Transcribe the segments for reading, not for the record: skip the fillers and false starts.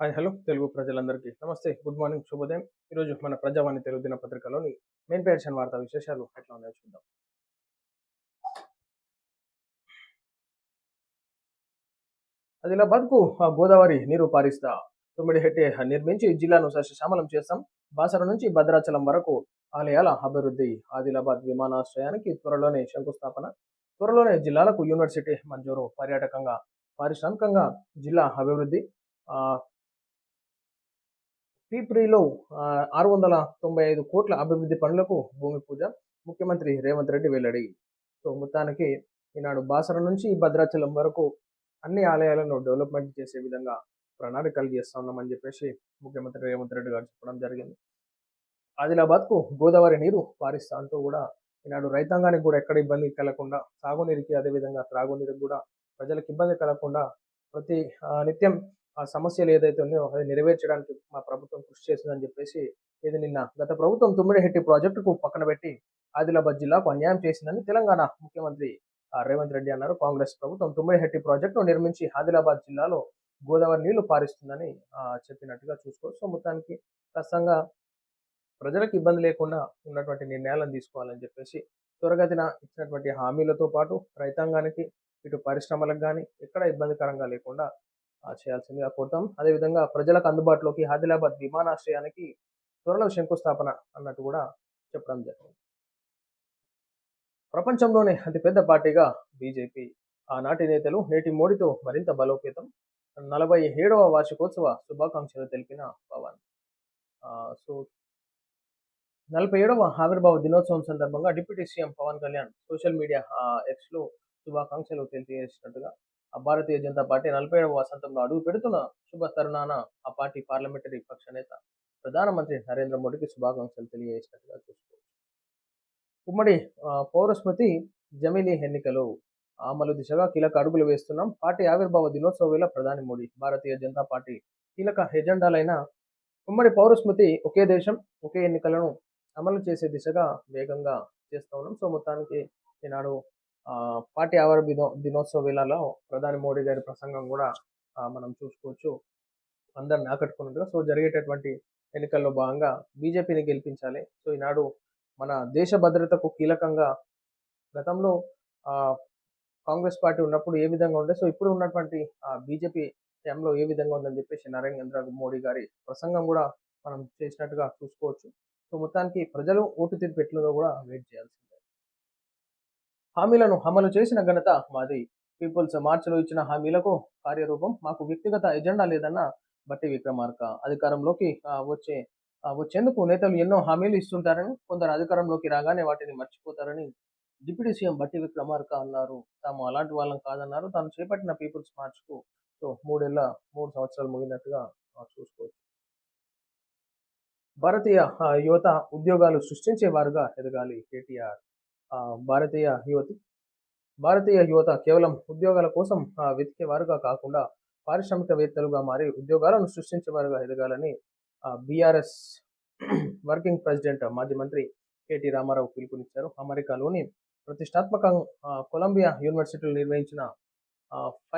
Hi hello Telugu ప్రజలందరికీ నమస్తే, good morning, శుభోదయం. ఈరోజు మన ప్రజావాణి తెలుగు దినపత్రికలోని మెయిన్ పేర్చిన వార్తా విశేషాలు ఎట్లా ఉన్నాయో చూద్దాం. ఆదిలాబాద్కు గోదావరి నీరు పారిస్తా 9 హెక్టే నిర్మించి జిల్లాను సస్యశ్యామలం చేస్తాం. బాసర నుంచి భద్రాచలం వరకు ఆలయాల అభివృద్ధి. ఆదిలాబాద్ విమానాశ్రయానికి త్వరలోనే శంకుస్థాపన. త్వరలోనే జిల్లాలకు యూనివర్సిటీ మంజూరు. పర్యాటకంగా పారిశ్రామికంగా జిల్లా అభివృద్ధి. ఆ, పీప్రీలో 695 కోట్ల అభివృద్ధి పనులకు భూమి పూజ. ముఖ్యమంత్రి రేవంత్ రెడ్డి వెల్లడి. సో మొత్తానికి ఈనాడు బాసర నుంచి భద్రాచలం వరకు అన్ని ఆలయాలను డెవలప్మెంట్ చేసే విధంగా ప్రణాళికలు చేస్తా ఉన్నామని చెప్పేసి ముఖ్యమంత్రి రేవంత్ రెడ్డి గారు చెప్పడం జరిగింది. ఆదిలాబాద్కు గోదావరి నీరు పారిస్తా అంటూ కూడా ఈనాడు రైతాంగానికి కూడా ఎక్కడ ఇబ్బంది కలగకుండా, సాగునీరుకి అదేవిధంగా త్రాగునీరుకి కూడా ప్రజలకు ఇబ్బంది కలగకుండా ప్రతి నిత్యం ఆ సమస్యలు ఏదైతే ఉన్నాయో అది నెరవేర్చడానికి మా ప్రభుత్వం కృషి చేస్తుందని చెప్పేసి ఇది నిన్న గత ప్రభుత్వం 9 హెట్టి ప్రాజెక్టుకు పక్కన పెట్టి ఆదిలాబాద్ జిల్లాకు అన్యాయం చేసిందని తెలంగాణ ముఖ్యమంత్రి రేవంత్ రెడ్డి అన్నారు. కాంగ్రెస్ ప్రభుత్వం 9 హెట్టి ప్రాజెక్టును నిర్మించి ఆదిలాబాద్ జిల్లాలో గోదావరి నీళ్లు పారిస్తుందని చెప్పినట్టుగా చూసుకోవచ్చు. సో మొత్తానికి ఖచ్చితంగా ప్రజలకు ఇబ్బంది లేకుండా ఉన్నటువంటి నిర్ణయాలను తీసుకోవాలని చెప్పేసి త్వరగతిన ఇచ్చినటువంటి హామీలతో పాటు రైతాంగానికి ఇటు పరిశ్రమలకు కానీ ఎక్కడ ఇబ్బందికరంగా లేకుండా చేయాల్సిందిగా కోరుతాం. అదేవిధంగా ప్రజలకు అందుబాటులోకి ఆదిలాబాద్ విమానాశ్రయానికి త్వరలో శంకుస్థాపన అన్నట్టు కూడా చెప్పడం జరిగింది. ప్రపంచంలోనే అతిపెద్ద పార్టీగా బీజేపీ. ఆనాటి నేతలు నేటి మోడీతో మరింత బలోపేతం. 47వ వార్షికోత్సవ శుభాకాంక్షలు తెలిపిన పవన్. సో 47వ ఆవిర్భావ దినోత్సవం సందర్భంగా deputy CM Pavan Kalyan social media ఎక్స్లో శుభాకాంక్షలు తెలియజేసినట్టుగా భారతీయ జనతా పార్టీ 47వ వసంతంలో అడుగు పెడుతున్న శుభ తరుణాన ఆ పార్టీ పార్లమెంటరీ పక్ష నేత ప్రధానమంత్రి నరేంద్ర మోడీకి శుభాకాంక్షలు తెలియజేసినట్టుగా చూసుకోవచ్చు. ఉమ్మడి పౌరస్మృతి జమిలీ ఎన్నికలు అమలు దిశగా కీలక అడుగులు వేస్తున్నాం. పార్టీ ఆవిర్భావ దినోత్సవ వేళ ప్రధాని మోడీ భారతీయ జనతా పార్టీ కీలక ఎజెండాలైన ఉమ్మడి పౌరస్మృతి, ఒకే దేశం ఒకే ఎన్నికలను అమలు చేసే దిశగా వేగంగా చేస్తూ ఉన్నాం. సో మొత్తానికి ఈనాడు పార్టీ ఆవిర్భావ దినోత్సవ వేళలో ప్రధాని మోడీ గారి ప్రసంగం కూడా మనం చూసుకోవచ్చు, అందరిని ఆకట్టుకున్నట్టుగా. సో జరిగేటటువంటి ఎన్నికల్లో భాగంగా బీజేపీని గెలిపించాలి. సో ఈనాడు మన దేశ భద్రతకు కీలకంగా గతంలో కాంగ్రెస్ పార్టీ ఉన్నప్పుడు ఏ విధంగా ఉండే, సో ఇప్పుడు ఉన్నటువంటి బీజేపీ టైంలో ఏ విధంగా ఉందని చెప్పేసి నరేంద్ర మోడీ గారి ప్రసంగం కూడా మనం చేసినట్టుగా చూసుకోవచ్చు. సో మొత్తానికి ప్రజలు ఓటు తీర్పు ఎట్లుందో కూడా వెయిట్ చేయాల్సిందే. హామీలను అమలు చేసిన ఘనత మాది. పీపుల్స్ మార్చిలో ఇచ్చిన హామీలకు కార్యరూపం. మాకు వ్యక్తిగత ఎజెండా లేదన్న బట్టి విక్రమార్క. అధికారంలోకి వచ్చేందుకు నేతలు ఎన్నో హామీలు ఇస్తుంటారని, కొందరు అధికారంలోకి రాగానే వాటిని మర్చిపోతారని డిప్యూటీ సీఎం బట్టి విక్రమార్క అన్నారు. తాము అలాంటి వాళ్ళం కాదన్నారు. తాను చేపట్టిన పీపుల్స్ మార్చ్కు సో 3 సంవత్సరాలు ముగినట్టుగా చూసుకోవచ్చు. భారతీయ యువత ఉద్యోగాలు సృష్టించే వారుగా ఎదగాలి. కేటీఆర్. భారతీయ యువత కేవలం ఉద్యోగాల కోసం వెతికేవారుగా కాకుండా పారిశ్రామికవేత్తలుగా మారి ఉద్యోగాలను సృష్టించేవారుగా ఎదగాలని బీఆర్ఎస్ వర్కింగ్ ప్రెసిడెంట్ మాజీ మంత్రి కేటీ రామారావు పిలుపునిచ్చారు. అమెరికాలోని ప్రతిష్టాత్మక కొలంబియా యూనివర్సిటీలో నిర్వహించిన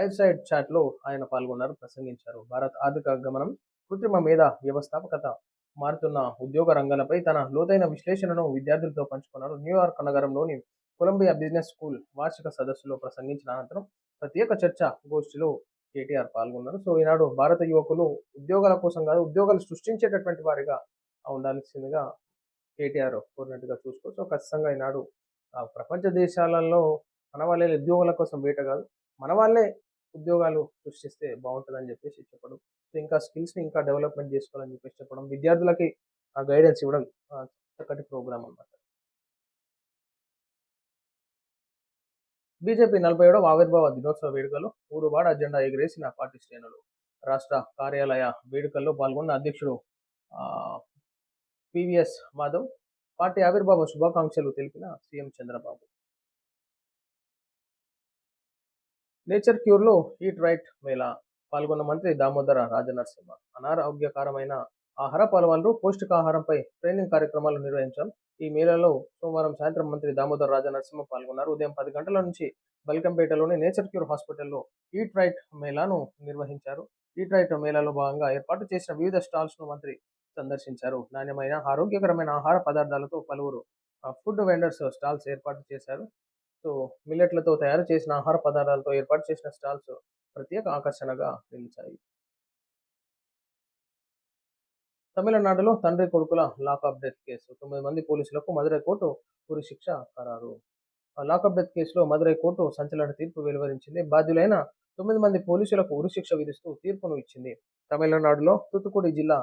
5 సైడ్ చాట్లో ఆయన పాల్గొన్నారు, ప్రసంగించారు. భారత్ ఆర్థిక గమనం, కృత్రిమ మేధ వ్యవస్థాపకత, మారుతున్న ఉద్యోగ రంగాలపై తన లోతైన విశ్లేషణను విద్యార్థులతో పంచుకున్నారు. న్యూయార్క్ నగరంలోని కొలంబియా బిజినెస్ స్కూల్ వార్షిక సదస్సులో ప్రసంగించిన అనంతరం ప్రత్యేక చర్చ గోష్ఠిలో కేటీఆర్ పాల్గొన్నారు. సో ఈనాడు భారత యువకులు ఉద్యోగాల కోసం కాదు, ఉద్యోగాలు సృష్టించేటటువంటి వారిగా ఉండాల్సిందిగా కేటీఆర్ కోరినట్టుగా చూసుకోవచ్చు. సో ఖచ్చితంగా ఈనాడు ప్రపంచ దేశాలలో మన వాళ్ళే ఉద్యోగాల కోసం వేట కాదు, మన వాళ్ళే ఉద్యోగాలు సృష్టిస్తే బాగుంటుందని చెప్పేసి చెప్పడం. సో ఇంకా స్కిల్స్ని ఇంకా డెవలప్మెంట్ చేసుకోవాలని చెప్పేసి చెప్పడం, విద్యార్థులకి గైడెన్స్ ఇవ్వడం చక్కటి ప్రోగ్రామ్ అన్నమాట. బీజేపీ 47వ ఆవిర్భావ దినోత్సవ వేడుకలు ఊరువాడ జెండా ఎగిరేసిన పార్టీ శ్రేణులు. రాష్ట్ర కార్యాలయ వేడుకల్లో పాల్గొన్న అధ్యక్షుడు పివిఎస్ మాధవ్ పార్టీ ఆవిర్భావ శుభాకాంక్షలు తెలిపిన సీఎం చంద్రబాబు. నేచర్ క్యూర్లో ఈట్ రైట్ మేళా పాల్గొన్న మంత్రి దామోదర రాజనరసింహ. అనారోగ్యకరమైన ఆహార పాలవాళ్ళు పౌష్టికాహారంపై ట్రైనింగ్ కార్యక్రమాలు నిర్వహించాం. ఈ మేళాలో సోమవారం సాయంత్రం మంత్రి దామోదర్ రాజ నరసింహ పాల్గొన్నారు. ఉదయం 10 గంటల నుంచి బల్కంపేటలోని నేచర్ క్యూర్ హాస్పిటల్లో ఈట్ రైట్ మేళాను నిర్వహించారు. ఈట్ రైట్ మేళాలో భాగంగా ఏర్పాటు చేసిన వివిధ స్టాల్స్ను మంత్రి సందర్శించారు. నాణ్యమైన ఆరోగ్యకరమైన ఆహార పదార్థాలతో పలువురు ఫుడ్ వెండర్స్ స్టాల్స్ ఏర్పాటు చేశారు. సో మిల్లెట్లతో తయారు చేసిన ఆహార పదార్థాలతో ఏర్పాటు చేసిన స్టాల్స్ ప్రత్యేక ఆకర్షణగా నిలిచాయి. తమిళనాడులో తండ్రి కొడుకుల లాకప్ డెత్ కేసు 9 మంది పోలీసులకు మదురై కోర్టు ఉరిశిక్ష ఖరారు. లాకప్ డెత్ కేసులో మదురై కోర్టు సంచలన తీర్పు వెలువరించింది. బాధ్యులైన 9 మంది పోలీసులకు ఉరిశిక్ష విధిస్తూ తీర్పును ఇచ్చింది. తమిళనాడులో తూత్తుకుడి జిల్లా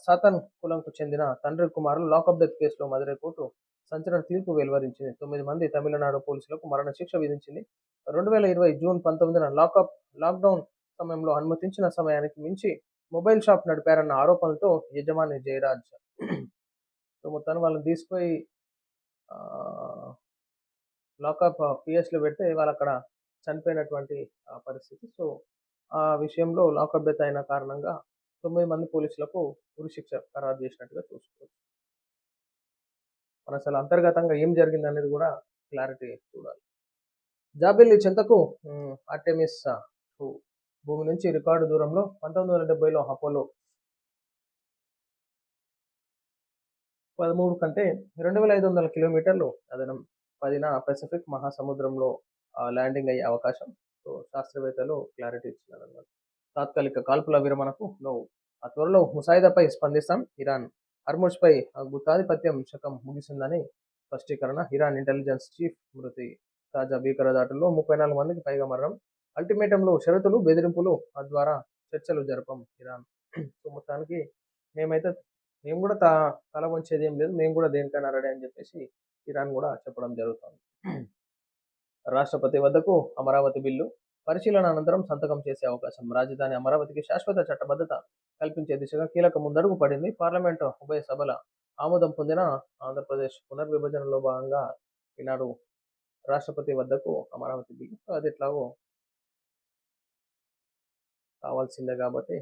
సాతన్ కులంకు చెందిన తండ్రి కుమారులు లాకప్ డెత్ కేసులో మదురై కోర్టు సంచలన తీర్పు వెలువరించింది. 9 మంది తమిళనాడు పోలీసులకు మరణశిక్ష విధించింది. 2020 జూన్ 19న లాక్డౌన్ సమయంలో అనుమతించిన సమయానికి మించి మొబైల్ షాప్ నడిపారన్న ఆరోపణలతో యజమాని జయరాజ్ సో మొత్తాన్ని వాళ్ళని తీసుకుపోయి లాకప్ పిఎస్లో పెడితే వాళ్ళు అక్కడ చనిపోయినటువంటి పరిస్థితి. సో ఆ విషయంలో లాకప్ డెత్ అయిన కారణంగా 9 మంది పోలీసులకు ఉరిశిక్ష ఖరారు చేసినట్టుగా చూసుకోవచ్చు. మన అసలు అంతర్గతంగా ఏం జరిగింది అనేది కూడా క్లారిటీ చూడాలి. జాబిల్లి చెంతకు ఆర్టెమిస్ భూమి నుంచి రికార్డు దూరంలో 1970లో అపోలో 13 కంటే 2500 కిలోమీటర్లు అదనం 10న పసిఫిక్ మహాసముద్రంలో ల్యాండింగ్ అయ్యే అవకాశం. సో శాస్త్రవేత్తలు క్లారిటీ ఇచ్చినారన్నమాట. తాత్కాలిక కాల్పుల విరమణకు ఆ త్వరలో ముసాయిదాపై స్పందిస్తాం. ఇరాన్ హర్ముజ్పై గుత్తాధిపత్యం శకం ముగిసిందని స్పష్టీకరణ. ఇరాన్ ఇంటెలిజెన్స్ చీఫ్ మృతి. తాజా భీకర దాడుల్లో 34 మందికి పైగా మరణం. అల్టిమేటంలు షరతులు బెదిరింపులు ద్వారా చర్చలు జరపం ఇరాన్. సో మొత్తానికి మేమైతే మేము కూడా తల వంచేది ఏం లేదు, మేము కూడా దేనికైనా రెడీ అని చెప్పేసి ఇరాన్ కూడా చెప్పడం జరుగుతుంది. రాష్ట్రపతి వద్దకు అమరావతి బిల్లు పరిశీలన అనంతరం సంతకం చేసే అవకాశం. రాజధాని అమరావతికి శాశ్వత చట్టబద్ధత కల్పించే దిశగా కీలక ముందడుగు పడింది. పార్లమెంటు ఉభయ సభల ఆమోదం పొందిన ఆంధ్రప్రదేశ్ పునర్విభజనలో భాగంగా ఈనాడు రాష్ట్రపతి వద్దకు అమరావతి బిల్లు అది ఎట్లాగో కావాల్సిందే కాబట్టి.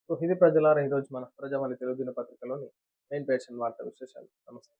సో ఇది ప్రజలారా ఈరోజు మన ప్రజావాణి తెలుగు దినపత్రికలోని మెయిన్ పేజ్ వార్తా విశేషాలు. నమస్తే.